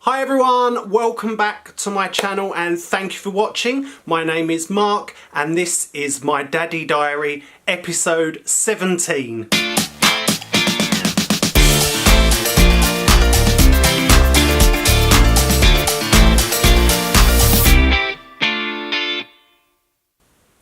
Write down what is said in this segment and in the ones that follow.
Hi everyone, welcome back to my channel and thank you for watching. My name is Mark and this is my Daddy Diary episode 17.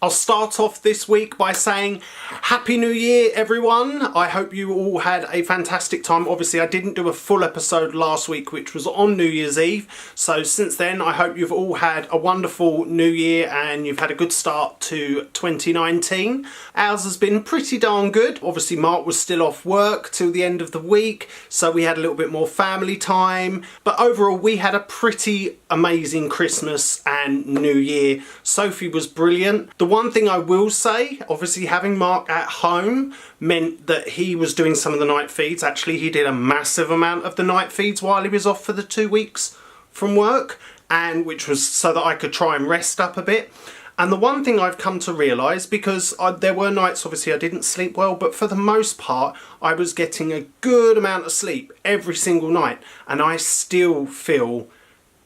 I'll start off this week by saying Happy New Year everyone. I hope you all had a fantastic time. Obviously I didn't do a full episode last week which was on New Year's Eve. So since then I hope you've all had a wonderful New Year and you've had a good start to 2019. Ours has been pretty darn good. Obviously Mark was still off work till the end of the week, so we had a little bit more family time. But overall we had a pretty amazing Christmas and New Year. Sophie was brilliant. The one thing I will say, obviously having Mark at home meant that he was doing some of the night feeds. Actually, he did a massive amount of the night feeds while he was off for the 2 weeks from work, and which was so that I could try and rest up a bit. And the one thing I've come to realise, because there were nights obviously I didn't sleep well, but for the most part I was getting a good amount of sleep every single night, and I still feel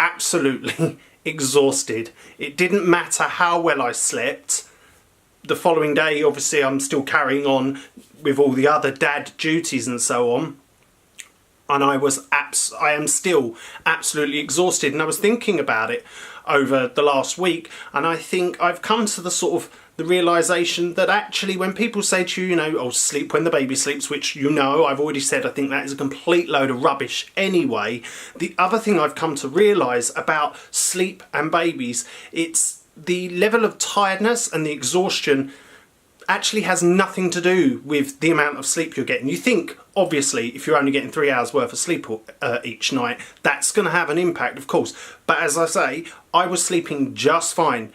absolutely exhausted. It didn't matter how well I slept. The following day obviously I'm still carrying on with all the other dad duties and so on, and I am still absolutely exhausted. And I was thinking about it over the last week, and I think I've come to the realisation that actually when people say to you, oh, sleep when the baby sleeps, which I've already said I think that is a complete load of rubbish anyway. The other thing I've come to realise about sleep and babies, it's the level of tiredness and the exhaustion actually has nothing to do with the amount of sleep you're getting. You think, obviously, if you're only getting 3 hours worth of sleep each night, that's going to have an impact, of course. But as I say, I was sleeping just fine.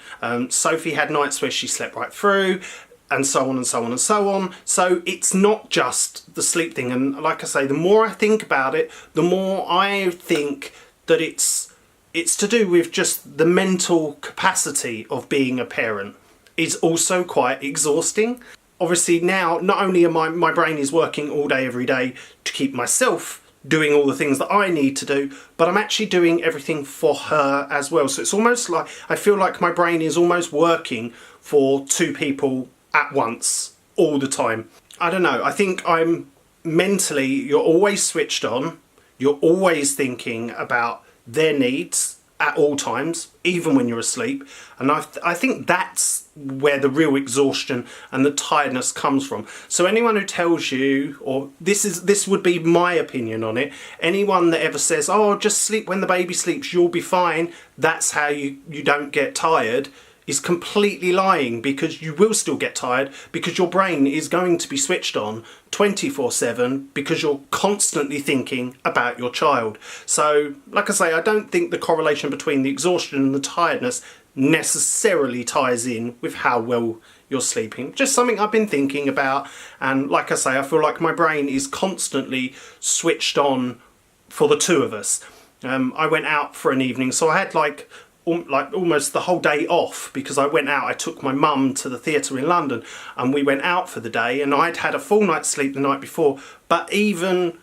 Sophie had nights where she slept right through, and so on and so on and so on. So it's not just the sleep thing. And like I say, the more I think about it, the more I think that it's to do with just the mental capacity of being a parent. Is also quite exhausting. Obviously now, not only am my brain is working all day every day to keep myself doing all the things that I need to do, but I'm actually doing everything for her as well. So it's almost like, I feel like my brain is almost working for two people at once, all the time. I don't know, I think I'm mentally, you're always switched on, you're always thinking about their needs at all times, even when you're asleep, and I think that's where the real exhaustion and the tiredness comes from. So anyone who tells you, or this would be my opinion on it, anyone that ever says, oh, just sleep when the baby sleeps, you'll be fine, that's how you don't get tired, is completely lying, because you will still get tired, because your brain is going to be switched on 24/7 because you're constantly thinking about your child. So like I say, I don't think the correlation between the exhaustion and the tiredness necessarily ties in with how well you're sleeping. Just something I've been thinking about, and like I say, I feel like my brain is constantly switched on for the two of us. I went out for an evening, so I had like almost the whole day off, because I went out, I took my mum to the theatre in London and we went out for the day, and I'd had a full night's sleep the night before. But even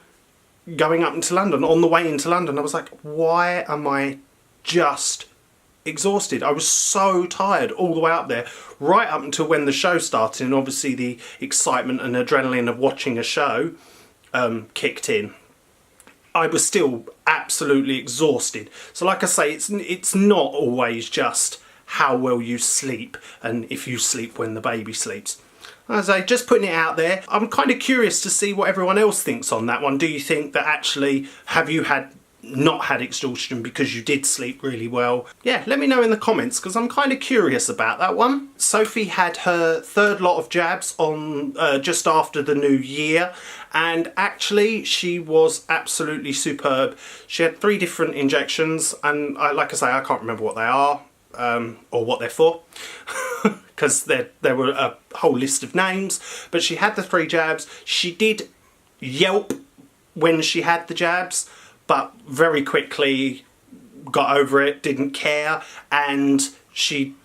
going up into London, on the way into London, I was like, why am I just exhausted? I was so tired all the way up there, right up until when the show started, and obviously the excitement and adrenaline of watching a show kicked in. I was still absolutely exhausted. So like I say, it's not always just how well you sleep and if you sleep when the baby sleeps. As I say, just putting it out there, I'm kind of curious to see what everyone else thinks on that one. Do you think that actually, have you not had exhaustion because you did sleep really well? Yeah, let me know in the comments, because I'm kind of curious about that one. Sophie had her third lot of jabs on just after the new year, and actually she was absolutely superb. She had 3 different injections, and like I say, I can't remember what they are or what they're for because there were a whole list of names, but she had the 3 jabs. She did yelp when she had the jabs, but very quickly got over it, didn't care, and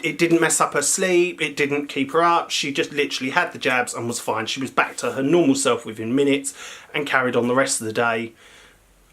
it didn't mess up her sleep, it didn't keep her up. She just literally had the jabs and was fine. She was back to her normal self within minutes and carried on the rest of the day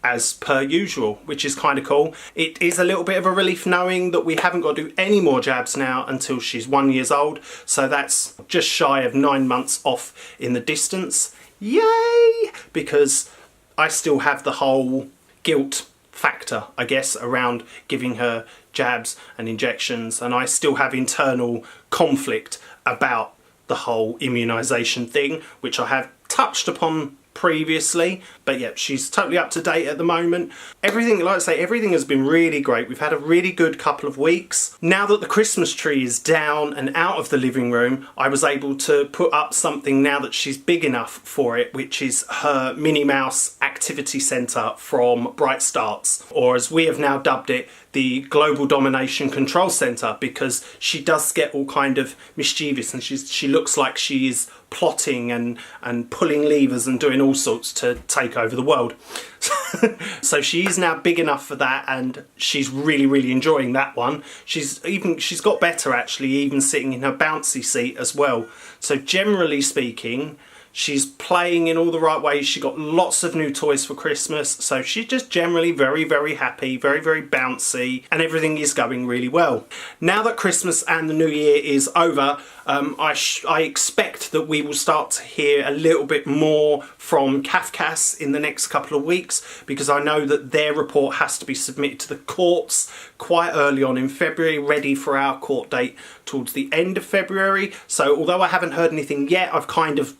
as per usual, which is kind of cool. It is a little bit of a relief knowing that we haven't got to do any more jabs now until she's 1 year old. So that's just shy of 9 months off in the distance. Yay! Because I still have the whole guilt factor, I guess, around giving her jabs and injections, and I still have internal conflict about the whole immunisation thing, which I have touched upon previously. But yeah, she's totally up to date at the moment. Everything, like I say, everything has been really great. We've had a really good couple of weeks. Now that the Christmas tree is down and out of the living room, I was able to put up something now that she's big enough for it, which is her Minnie Mouse Activity Centre from Bright Starts, or as we have now dubbed it, the Global Domination Control Centre, because she does get all kind of mischievous and she looks like she is plotting and pulling levers and doing all sorts to take over the world. So she is now big enough for that, and she's really enjoying that one. She's got better actually, even sitting in her bouncy seat as well. So generally speaking, she's playing in all the right ways. She got lots of new toys for Christmas, so she's just generally very happy, very bouncy, and everything is going really well. Now that Christmas and the New Year is over, I expect that we will start to hear a little bit more from Kafkas in the next couple of weeks, because I know that their report has to be submitted to the courts quite early on in February, ready for our court date towards the end of February. So although I haven't heard anything yet, I've kind of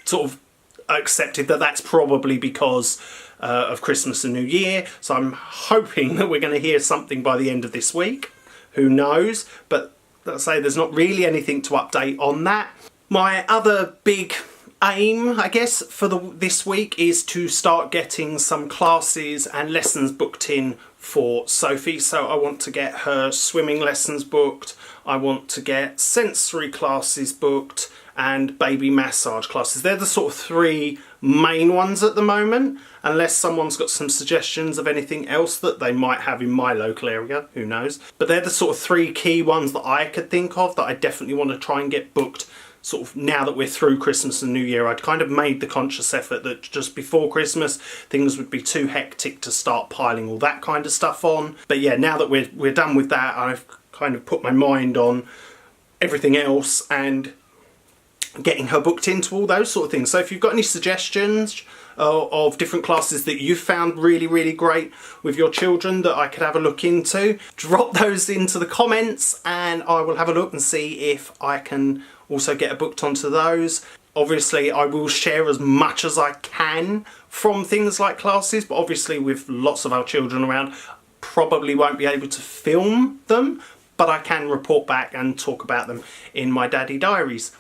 sort of accepted that that's probably because of Christmas and New Year. So I'm hoping that we're going to hear something by the end of this week. Who knows? But let's say there's not really anything to update on that. My other big aim, I guess, for this week is to start getting some classes and lessons booked in for Sophie. So I want to get her swimming lessons booked. I want to get sensory classes booked and baby massage classes. They're the sort of three main ones at the moment, unless someone's got some suggestions of anything else that they might have in my local area, who knows. But they're the sort of three key ones that I could think of that I definitely want to try and get booked sort of now that we're through Christmas and New Year. I'd kind of made the conscious effort that just before Christmas things would be too hectic to start piling all that kind of stuff on. But yeah, now that we're done with that, I've kind of put my mind on everything else and getting her booked into all those sort of things. So if you've got any suggestions of different classes that you've found really great with your children that I could have a look into, drop those into the comments and I will have a look and see if I can also get her booked onto those. Obviously I will share as much as I can from things like classes, but obviously with lots of our children around, probably won't be able to film them, but I can report back and talk about them in my daddy diaries.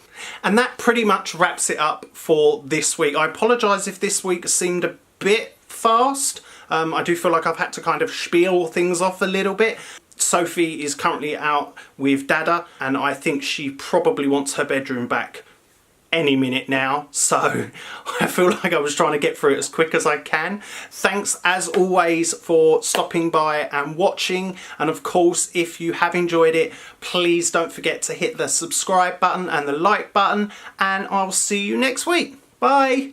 And that pretty much wraps it up for this week. I apologise if this week seemed a bit fast. I do feel like I've had to kind of spiel things off a little bit. Sophie is currently out with Dada, and I think she probably wants her bedroom back any minute now, so I feel like I was trying to get through it as quick as I can. Thanks as always for stopping by and watching, and of course if you have enjoyed it, please don't forget to hit the subscribe button and the like button, and I'll see you next week. Bye!